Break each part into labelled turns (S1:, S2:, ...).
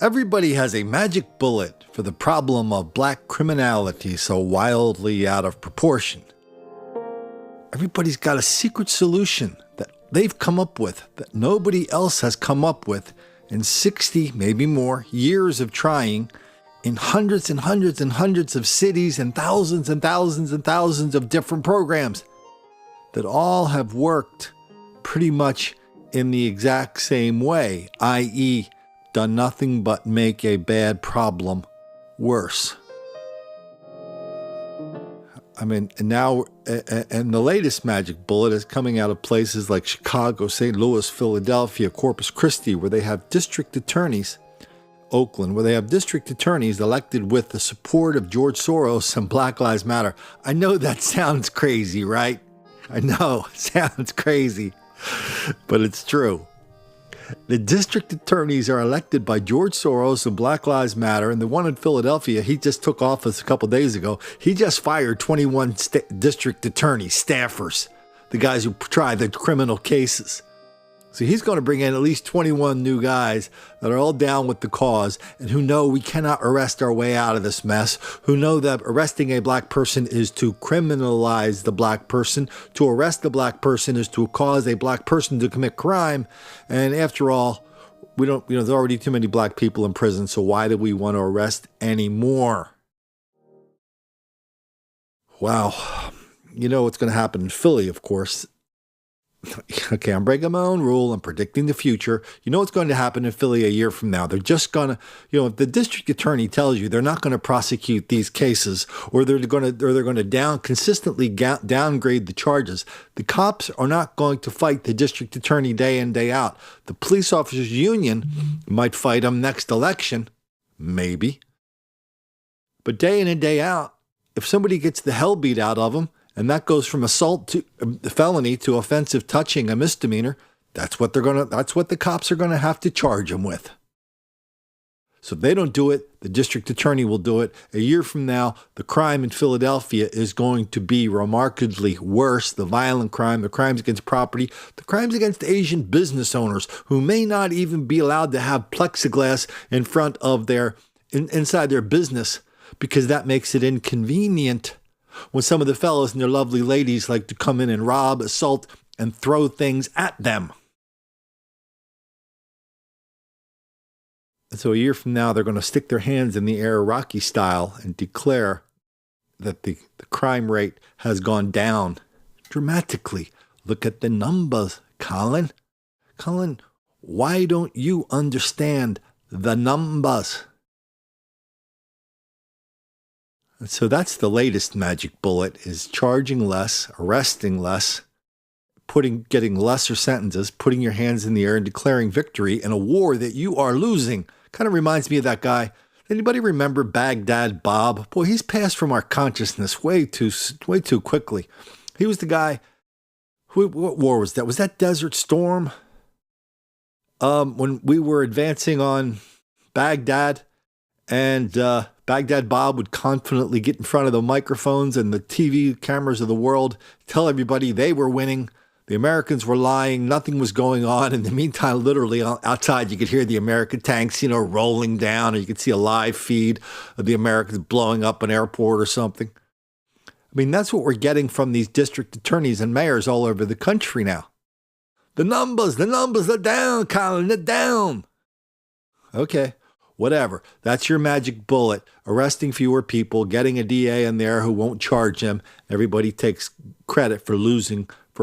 S1: Everybody has a magic bullet for the problem of black criminality so wildly out of proportion. Everybody's got a secret solution that they've come up with that nobody else has come up with in 60, maybe more, years of trying in hundreds and hundreds and hundreds of cities and thousands and thousands and thousands of different programs that all have worked pretty much in the exact same way, i.e., done nothing but make a bad problem worse. I mean, and now, and the latest magic bullet is coming out of places like Chicago, St. Louis, Philadelphia, Corpus Christi, where they have district attorneys, Oakland, where they have district attorneys elected with the support of George Soros and Black Lives Matter. I know that sounds crazy, right? I know, it sounds crazy, but it's true. The district attorneys are elected by George Soros and Black Lives Matter, and the one in Philadelphia, he just took office a couple days ago. He just fired 21 district attorneys, staffers, the guys who try the criminal cases. So he's going to bring in at least 21 new guys that are all down with the cause and who know we cannot arrest our way out of this mess, who know that arresting a black person is to criminalize the black person. To arrest the black person is to cause a black person to commit crime. And after all, there's already too many black people in prison, so why do we want to arrest any more? Wow. You know what's going to happen in Philly, of course. Okay, I'm breaking my own rule. I'm predicting the future. You know what's going to happen in Philly a year from now? They're just going to, if the district attorney tells you they're not going to prosecute these cases, or they're going to consistently downgrade the charges, the cops are not going to fight the district attorney day in, day out. The police officers union might fight them next election, maybe. But day in and day out, if somebody gets the hell beat out of them, and that goes from assault to felony to offensive touching, a misdemeanor, that's what the cops are going to have to charge them with. So if they don't do it, the district attorney will do it. A year from now, the crime in Philadelphia is going to be remarkably worse. The violent crime, the crimes against property, the crimes against Asian business owners who may not even be allowed to have plexiglass in front of inside their business because that makes it inconvenient. When some of the fellows and their lovely ladies like to come in and rob, assault, and throw things at them. And so a year from now, they're going to stick their hands in the air Rocky style and declare that the crime rate has gone down dramatically. Look at the numbers, Colin. Colin, why don't you understand the numbers? And so that's the latest magic bullet, is charging less, arresting less, getting lesser sentences, putting your hands in the air and declaring victory in a war that you are losing. Kind of reminds me of that guy. Anybody remember Baghdad Bob? Boy, he's passed from our consciousness way too quickly. He was the guy. What war was that? Was that Desert Storm? When we were advancing on Baghdad, and Baghdad Bob would confidently get in front of the microphones and the TV cameras of the world, tell everybody they were winning, the Americans were lying, nothing was going on. In the meantime, literally outside, you could hear the American tanks, rolling down, or you could see a live feed of the Americans blowing up an airport or something. I mean, that's what we're getting from these district attorneys and mayors all over the country now. The numbers are down, Colin, they're down. Okay. Whatever. That's your magic bullet. Arresting fewer people, getting a DA in there who won't charge them. Everybody takes credit for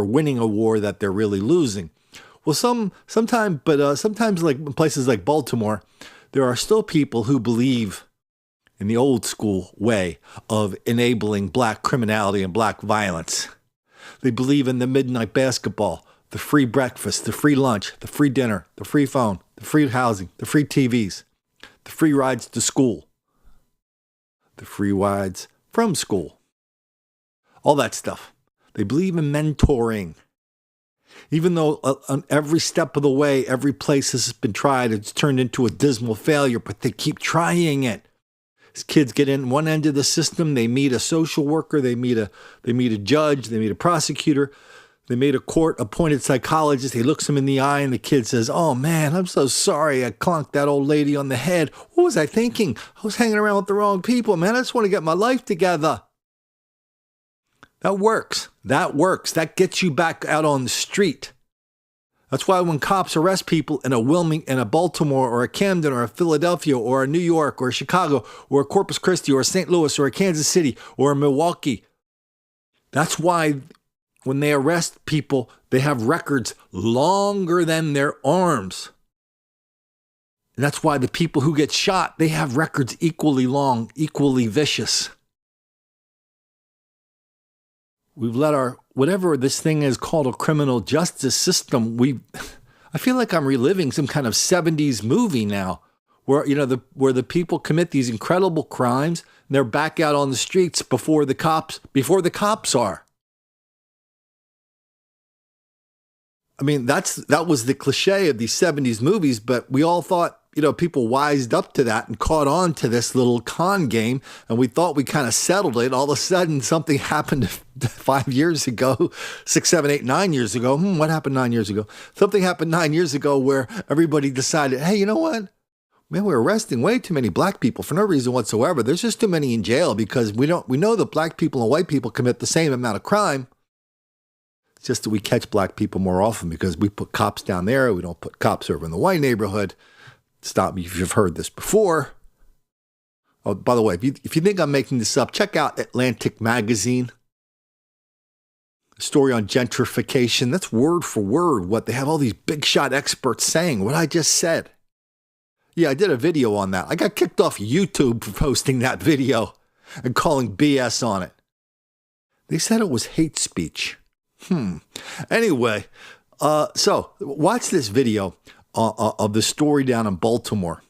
S1: winning a war that they're really losing. Well, sometimes like in places like Baltimore, there are still people who believe in the old school way of enabling black criminality and black violence. They believe in the midnight basketball, the free breakfast, the free lunch, the free dinner, the free phone, the free housing, the free TVs. The free rides to school, the free rides from school, all that stuff. They believe in mentoring. Even though on every step of the way, every place this has been tried, it's turned into a dismal failure, but they keep trying it. As kids get in one end of the system, they meet a social worker, they meet a judge, they meet a prosecutor. They made a court-appointed psychologist. He looks him in the eye, and the kid says, "Oh, man, I'm so sorry I clonked that old lady on the head. What was I thinking? I was hanging around with the wrong people, man. I just want to get my life together." That works. That works. That gets you back out on the street. That's why when cops arrest people in a Baltimore or a Camden or a Philadelphia or a New York or a Chicago or a Corpus Christi or a St. Louis or a Kansas City or a Milwaukee, that's why when they arrest people, they have records longer than their arms. And that's why the people who get shot, they have records equally long, equally vicious. We've let whatever this thing is called a criminal justice system, I feel like I'm reliving some kind of 70s movie now where, where the people commit these incredible crimes and they're back out on the streets before the cops are. I mean, that was the cliche of these 70s movies, but we all thought, people wised up to that and caught on to this little con game, and we thought we kind of settled it. All of a sudden, something happened 5 years ago, 6, 7, 8, 9 years ago. What happened 9 years ago? Something happened 9 years ago where everybody decided, hey, you know what? Man, we're arresting way too many black people for no reason whatsoever. There's just too many in jail because we know that black people and white people commit the same amount of crime. It's just that we catch black people more often because we put cops down there. We don't put cops over in the white neighborhood. Stop me if you've heard this before. Oh, by the way, if you think I'm making this up, check out Atlantic Magazine. A story on gentrification. That's word for word what they have all these big shot experts saying, what I just said. Yeah, I did a video on that. I got kicked off YouTube for posting that video and calling BS on it. They said it was hate speech. Anyway, so watch this video of the story down in Baltimore.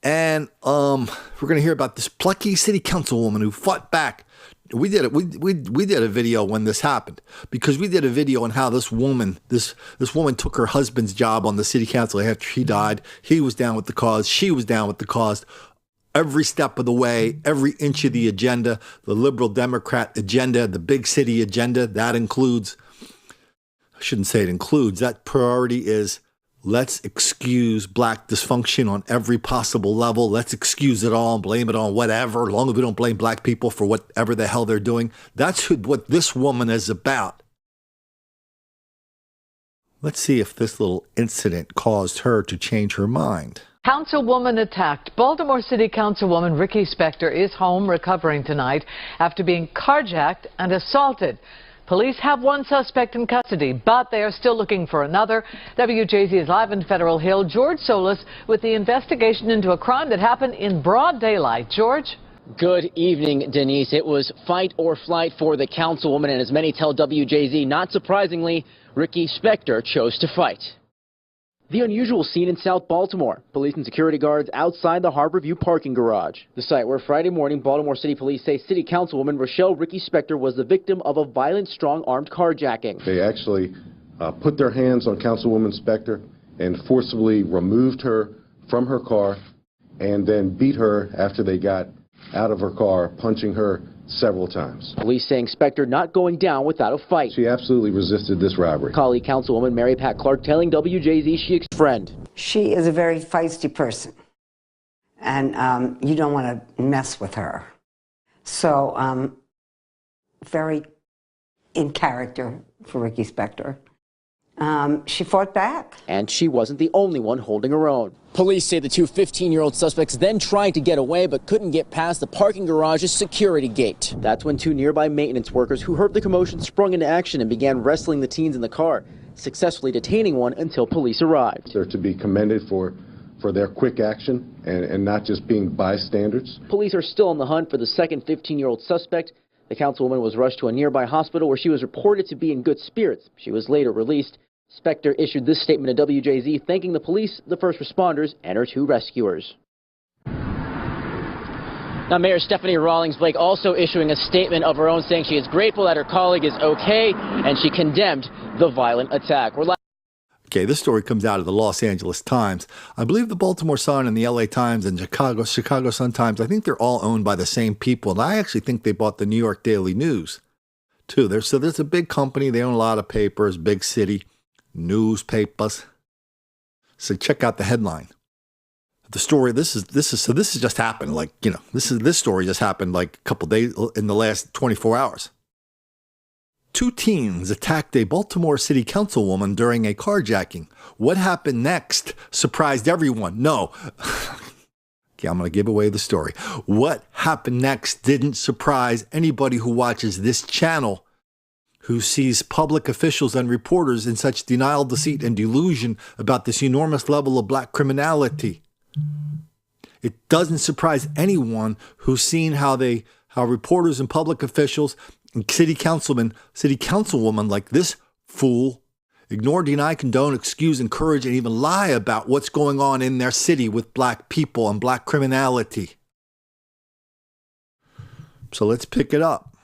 S1: And we're going to hear about this plucky city councilwoman who fought back. We did a video when this happened because we did a video on how this woman took her husband's job on the city council after he died. He was down with the cause. She was down with the cause. Every step of the way, every inch of the agenda, the liberal Democrat agenda, the big city agenda, that includes, I shouldn't say it includes, that priority is let's excuse black dysfunction on every possible level. Let's excuse it all and blame it on whatever, as long as we don't blame black people for whatever the hell they're doing. That's what this woman is about. Let's see if this little incident caused her to change her mind.
S2: Councilwoman attacked. Baltimore City Councilwoman Ricky Spector is home recovering tonight after being carjacked and assaulted. Police have one suspect in custody, but they are still looking for another. WJZ is live in Federal Hill. George Solis with the investigation into a crime that happened in broad daylight. George?
S3: Good evening, Denise. It was fight or flight for the councilwoman, and as many tell WJZ, not surprisingly, Ricky Spector chose to fight. The unusual scene in South Baltimore. Police and security guards outside the Harborview parking garage. The site where Friday morning Baltimore City Police say City Councilwoman Rochelle Ricky Spector was the victim of a violent, strong-armed carjacking.
S4: They actually put their hands on Councilwoman Spector and forcibly removed her from her car and then beat her after they got out of her car, punching her several times.
S3: Police saying Spector not going down without a fight.
S4: She absolutely resisted this robbery.
S3: Colleague Councilwoman Mary Pat Clark telling WJZ she friend.
S5: She is a very feisty person, and you don't want to mess with her. So, very in character for Ricky Spector. She fought back.
S3: And she wasn't the only one holding her own. Police say the two 15-year-old suspects then tried to get away but couldn't get past the parking garage's security gate. That's when two nearby maintenance workers who heard the commotion sprung into action and began wrestling the teens in the car, successfully detaining one until police arrived.
S4: They're to be commended for their quick action and not just being bystanders.
S3: Police are still on the hunt for the second 15-year-old suspect. The councilwoman was rushed to a nearby hospital where she was reported to be in good spirits. She was later released. Spector issued this statement to WJZ, thanking the police, the first responders, and her two rescuers. Now, Mayor Stephanie Rawlings-Blake also issuing a statement of her own, saying she is grateful that her colleague is okay, and she condemned the violent attack.
S1: Okay, this story comes out of the Los Angeles Times. I believe the Baltimore Sun and the LA Times and Chicago Sun Times, I think they're all owned by the same people, and I actually think they bought the New York Daily News. too. There's a big company. They own a lot of papers, big city, newspapers. So check out the headline. The story, this has just happened. This story just happened like a couple days in the last 24 hours. 2 teens attacked a Baltimore City Councilwoman during a carjacking. What happened next surprised everyone. No. Okay, I'm going to give away the story. What happened next didn't surprise anybody who watches this channel, who sees public officials and reporters in such denial, deceit, and delusion about this enormous level of black criminality. It doesn't surprise anyone who's seen how reporters and public officials and city councilwomen like this fool ignore, deny, condone, excuse, encourage, and even lie about what's going on in their city with black people and black criminality. So let's pick it up.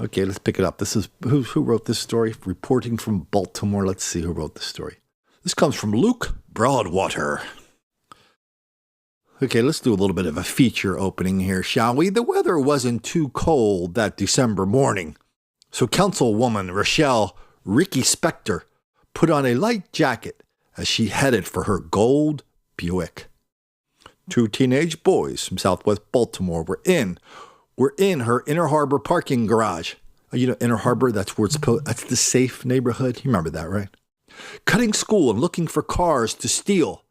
S1: Okay, let's pick it up. This is who wrote this story? Reporting from Baltimore. Let's see who wrote this story. This comes from Luke Broadwater. Okay, let's do a little bit of a feature opening here, shall we? The weather wasn't too cold that December morning, so Councilwoman Rochelle Ricky Spector put on a light jacket as she headed for her gold Buick. 2 teenage boys from Southwest Baltimore were in her Inner Harbor parking garage. You know, Inner Harbor, that's the safe neighborhood. You remember that, right? Cutting school and looking for cars to steal.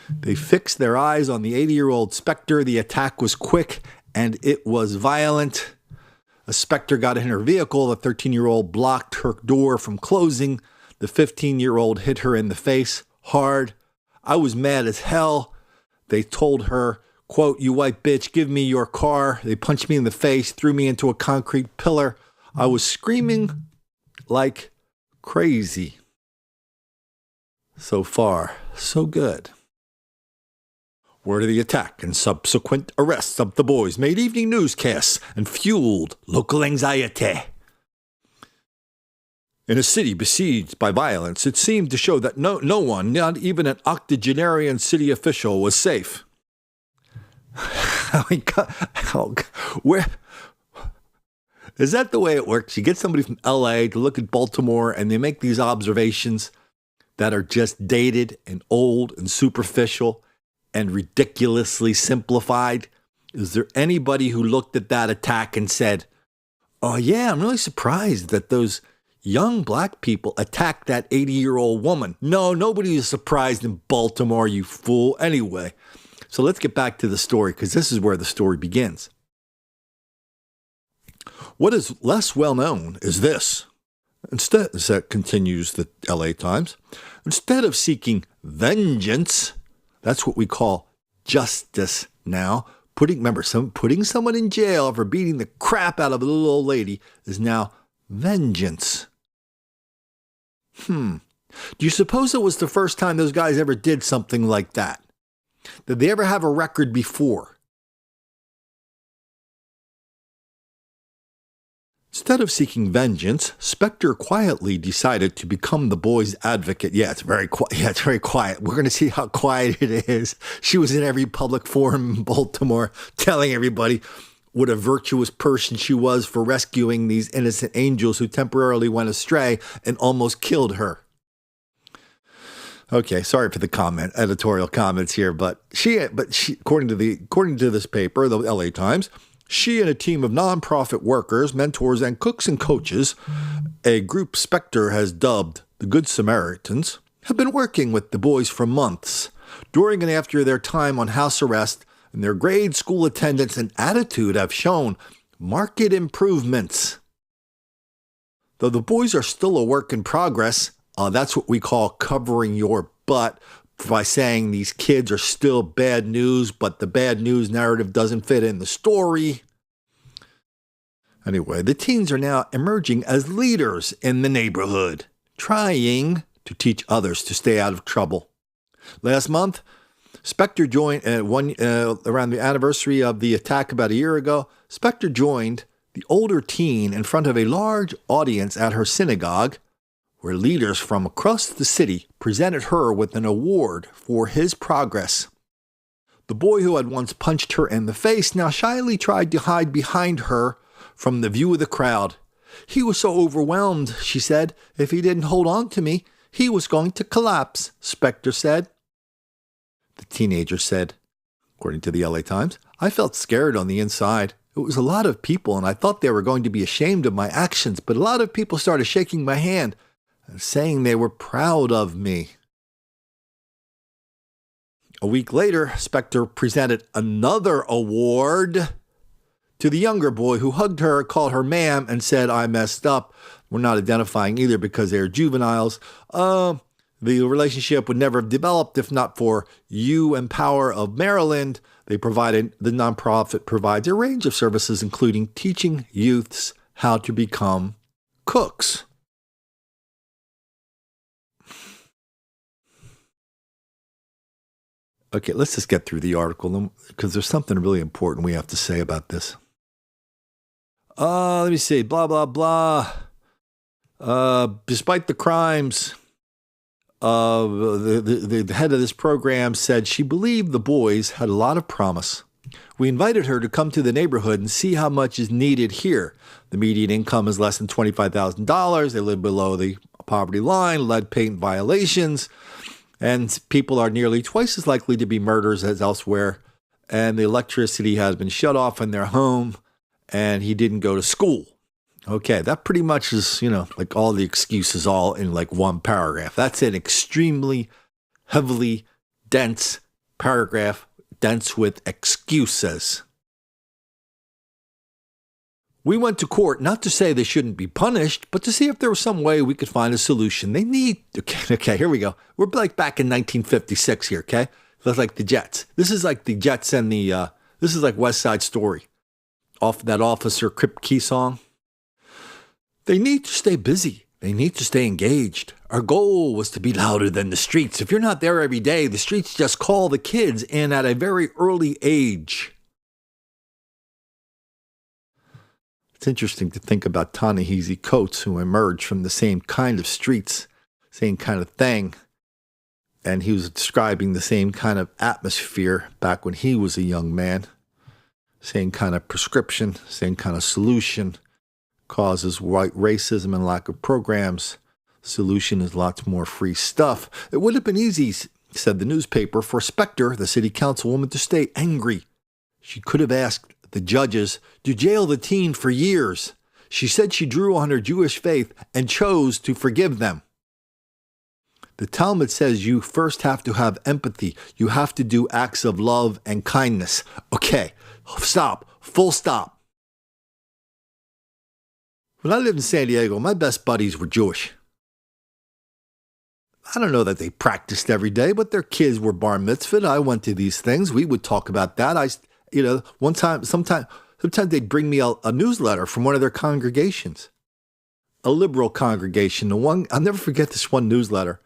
S1: They fixed their eyes on the 80-year-old Spector. The attack was quick and it was violent. A Spector got in her vehicle. The 13-year-old blocked her door from closing. The 15-year-old hit her in the face hard. I was mad as hell. They told her, quote, "You white bitch, give me your car." They punched me in the face, threw me into a concrete pillar. I was screaming like crazy. So far, so good. Word of the attack and subsequent arrests of the boys made evening newscasts and fueled local anxiety. In a city besieged by violence, it seemed to show that no one, not even an octogenarian city official, was safe. Where is that the way it works? You get somebody from LA to look at Baltimore and they make these observations that are just dated and old and superficial and ridiculously simplified. Is there anybody who looked at that attack and said, "Oh yeah, I'm really surprised that those young black people attacked that 80-year-old woman"? No, nobody is surprised in Baltimore, you fool. Anyway, so let's get back to the story, because this is where the story begins. What is less well known is this. Instead, continues the LA Times, instead of seeking vengeance, that's what we call justice now. Putting someone in jail for beating the crap out of a little old lady is now vengeance. Do you suppose it was the first time those guys ever did something like that? Did they ever have a record before? Instead of seeking vengeance, Spector quietly decided to become the boys' advocate. Yeah, it's very quiet. We're going to see how quiet it is. She was in every public forum in Baltimore telling everybody what a virtuous person she was for rescuing these innocent angels who temporarily went astray and almost killed her. Okay, sorry for the editorial comments here, but she, according to this paper, the LA Times, she and a team of nonprofit workers, mentors, and cooks and coaches, a group Spector has dubbed the Good Samaritans, have been working with the boys for months. During and after their time on house arrest, and their grade, school attendance, and attitude have shown marked improvements. Though the boys are still a work in progress, that's what we call covering your butt, by saying these kids are still bad news, but the bad news narrative doesn't fit in the story. Anyway, the teens are now emerging as leaders in the neighborhood, trying to teach others to stay out of trouble. Last month, Spector joined, around the anniversary of the attack about a year ago, Spector joined the older teen in front of a large audience at her synagogue, where leaders from across the city presented her with an award for his progress. The boy who had once punched her in the face now shyly tried to hide behind her from the view of the crowd. He was so overwhelmed, she said, if he didn't hold on to me, he was going to collapse, Spector said. The teenager said, according to the LA Times, I felt scared on the inside. It was a lot of people, and I thought they were going to be ashamed of my actions, but a lot of people started shaking my hand and saying they were proud of me. A week later, Spector presented another award to the younger boy who hugged her, called her ma'am, and said, I messed up. We're not identifying either because they're juveniles. The relationship would never have developed if not for You Empower of Maryland. The nonprofit provides a range of services, including teaching youths how to become cooks. Okay, let's just get through the article because there's something really important we have to say about this. Let me see. Blah, blah, blah. Despite the crimes, the head of this program said she believed the boys had a lot of promise. We invited her to come to the neighborhood and see how much is needed here. The median income is less than $25,000. They live below the poverty line, lead paint violations, and people are nearly twice as likely to be murderers as elsewhere. And the electricity has been shut off in their home, and he didn't go to school. Okay, that pretty much is, like all the excuses all in like one paragraph. That's an extremely heavily dense paragraph, dense with excuses. We went to court not to say they shouldn't be punished, but to see if there was some way we could find a solution. They need, okay, here we go. We're like back in 1956 here, okay? That's like the Jets. This is like the Jets and this is like West Side Story. Off that Officer Kripke song. They need to stay busy. They need to stay engaged. Our goal was to be louder than the streets. If you're not there every day, the streets just call the kids in at a very early age. It's interesting to think about Ta-Nehisi Coates, who emerged from the same kind of streets, same kind of thing. And he was describing the same kind of atmosphere back when he was a young man. Same kind of prescription, same kind of solution. Causes white racism and lack of programs. Solution is lots more free stuff. It would have been easy, said the newspaper, for Spector, the city councilwoman, to stay angry. She could have asked the judges to jail the teen for years. She said she drew on her Jewish faith and chose to forgive them. The Talmud says you first have to have empathy. You have to do acts of love and kindness. Okay, stop. Full stop. When I lived in San Diego, my best buddies were Jewish. I don't know that they practiced every day, but their kids were bar mitzvahed. I went to these things. We would talk about that. Sometimes they'd bring me a newsletter from one of their congregations, a liberal congregation. I'll never forget this one newsletter.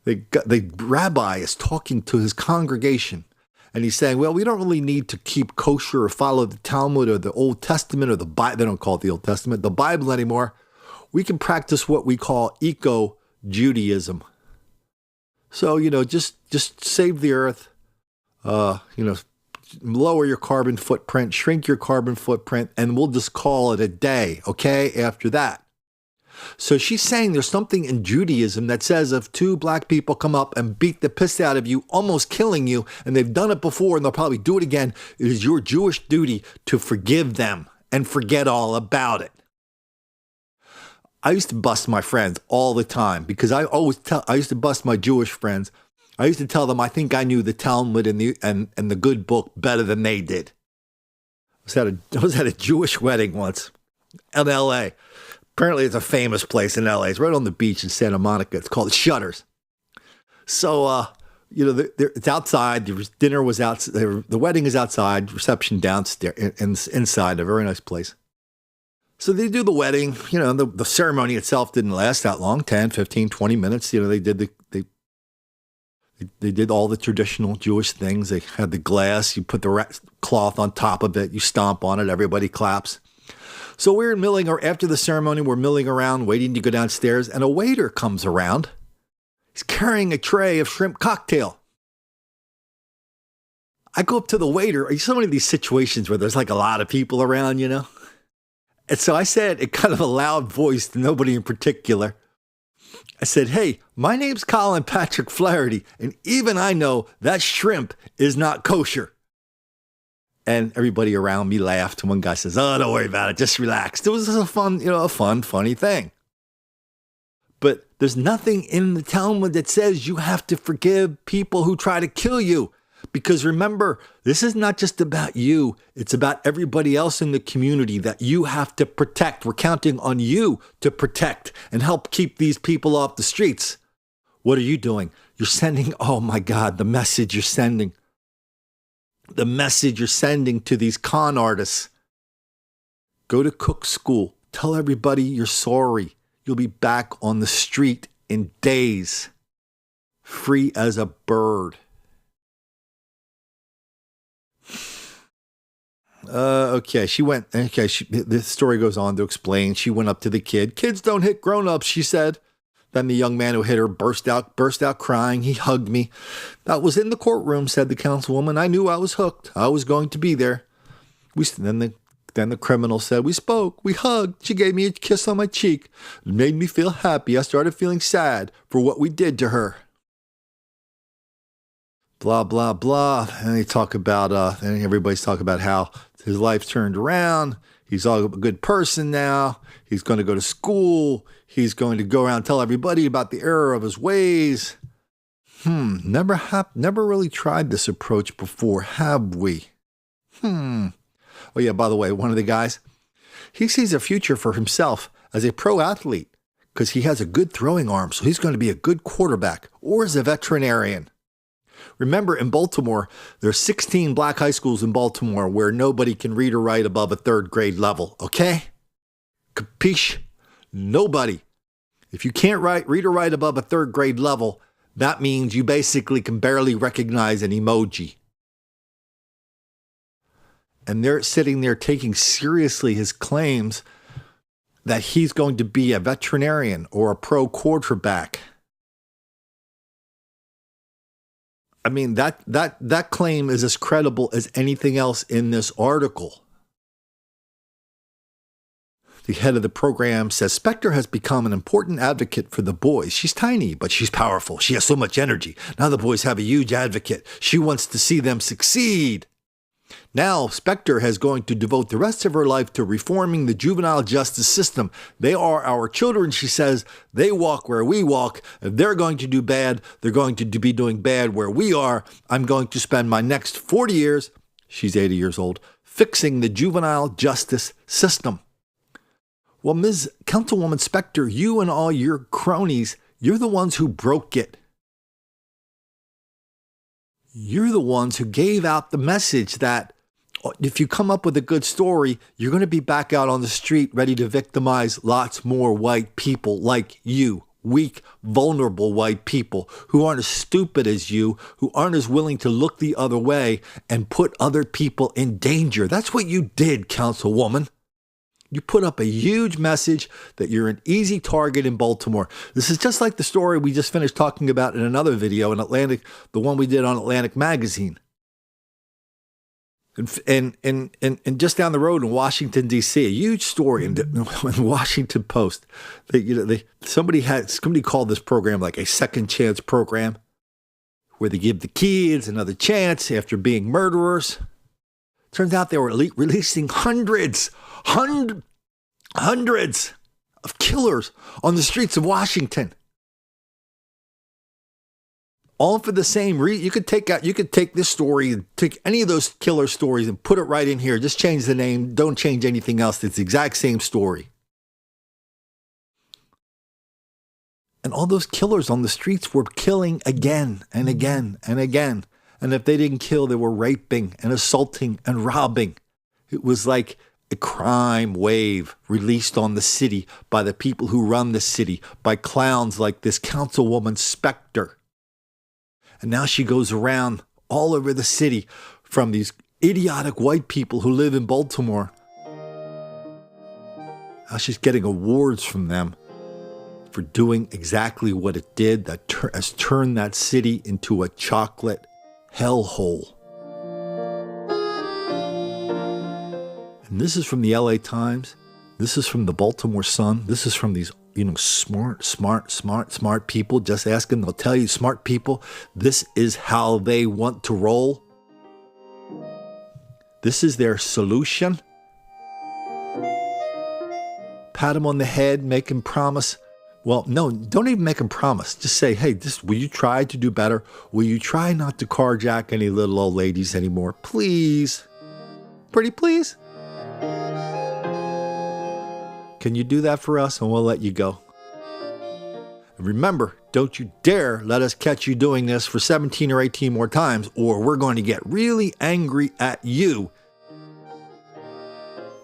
S1: The rabbi is talking to his congregation, and he's saying, well, we don't really need to keep kosher or follow the Talmud or the Old Testament or the Bible. They don't call it the Old Testament, the Bible anymore. We can practice what we call eco-Judaism. So, just save the earth, lower your carbon footprint, shrink your carbon footprint, and we'll just call it a day, okay, after that. So she's saying there's something in Judaism that says if two black people come up and beat the piss out of you, almost killing you, and they've done it before and they'll probably do it again, it is your Jewish duty to forgive them and forget all about it. I used to bust my friends all the time because I used to bust my Jewish friends. I used to tell them I think I knew the Talmud and the good book better than they did. I was at a Jewish wedding once in L.A. Apparently it's a famous place in L.A. It's right on the beach in Santa Monica. It's called Shutters. So, it's outside. The dinner was outside. The wedding is outside. Reception downstairs, inside. A very nice place. So they do the wedding. The ceremony itself didn't last that long, 10, 15, 20 minutes. They did all the traditional Jewish things. They had the glass. You put the cloth on top of it. You stomp on it. Everybody claps. So after the ceremony, we're milling around, waiting to go downstairs, and a waiter comes around. He's carrying a tray of shrimp cocktail. I go up to the waiter. So many of these situations where there's like a lot of people around, And so I said, in kind of a loud voice to nobody in particular, I said, hey, my name's Colin Patrick Flaherty, and even I know that shrimp is not kosher. And everybody around me laughed. And one guy says, oh, don't worry about it. Just relax. It was a funny thing. But there's nothing in the Talmud that says you have to forgive people who try to kill you. Because remember, this is not just about you. It's about everybody else in the community that you have to protect. We're counting on you to protect and help keep these people off the streets. What are you doing? You're sending, oh my God, the message you're sending. The message you're sending to these con artists. Go to cook school. Tell everybody you're sorry. You'll be back on the street in days. Free as a bird. The story goes on to explain. She went up to the kid. Kids don't hit grown-ups, she said. Then the young man who hit her burst out crying. He hugged me. That was in the courtroom, said the councilwoman. I knew I was hooked. I was going to be there. Then the criminal said, we spoke, we hugged. She gave me a kiss on my cheek. It made me feel happy. I started feeling sad for what we did to her. Blah, blah, blah. And they talk about, and everybody's talking about how his life turned around. He's a good person now. He's going to go to school. He's going to go around and tell everybody about the error of his ways. Never really tried this approach before, have we? Oh yeah, by the way, one of the guys, he sees a future for himself as a pro athlete because he has a good throwing arm, so he's going to be a good quarterback or as a veterinarian. Remember, in Baltimore, there are 16 black high schools in Baltimore where nobody can read or write above a third grade level, okay? Capiche? Nobody. If you can't read or write above a third grade level, that means you basically can barely recognize an emoji. And they're sitting there taking seriously his claims that he's going to be a veterinarian or a pro quarterback. I mean, that claim is as credible as anything else in this article. The head of the program says Spector has become an important advocate for the boys. She's tiny, but she's powerful. She has so much energy. Now the boys have a huge advocate. She wants to see them succeed. Now, Spector is going to devote the rest of her life to reforming the juvenile justice system. They are our children, she says. They walk where we walk. If they're going to do bad, they're going to be doing bad where we are. I'm going to spend my next 40 years, she's 80 years old, fixing the juvenile justice system. Well, Ms. Councilwoman Spector, you and all your cronies, you're the ones who broke it. You're the ones who gave out the message that if you come up with a good story, you're going to be back out on the street ready to victimize lots more white people like you. Weak, vulnerable white people who aren't as stupid as you, who aren't as willing to look the other way and put other people in danger. That's what you did, Councilwoman. You put up a huge message that you're an easy target in Baltimore. This is just like the story we just finished talking about in another video in Atlantic, the one we did on Atlantic Magazine. And just down the road in Washington, D.C., a huge story in the Washington Post. Somebody called this program like a second chance program, where they give the kids another chance after being murderers. Turns out they were releasing hundreds of killers on the streets of Washington. All for the same reason. You could take this story, take any of those killer stories and put it right in here. Just change the name. Don't change anything else. It's the exact same story. And all those killers on the streets were killing again and again and again. And if they didn't kill, they were raping and assaulting and robbing. It was like a crime wave released on the city by the people who run the city, by clowns like this Councilwoman Spector. And now she goes around all over the city from these idiotic white people who live in Baltimore. Now she's getting awards from them for doing exactly what it did that has turned that city into a chocolate hellhole. And this is from the LA Times. This is from the Baltimore Sun. This is from these, smart people. Just ask them, they'll tell you, smart people. This is how they want to roll. This is their solution. Pat them on the head, make them promise. Well, no, don't even make them promise. Just say, hey, will you try to do better? Will you try not to carjack any little old ladies anymore? Please. Pretty please. Can you do that for us? And we'll let you go. And remember, don't you dare let us catch you doing this for 17 or 18 more times, or we're going to get really angry at you.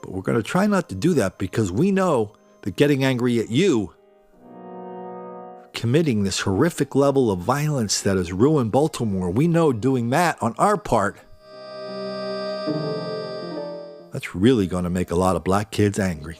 S1: But we're going to try not to do that, because we know that getting angry at you, committing this horrific level of violence that has ruined Baltimore, we know doing that on our part, that's really going to make a lot of black kids angry.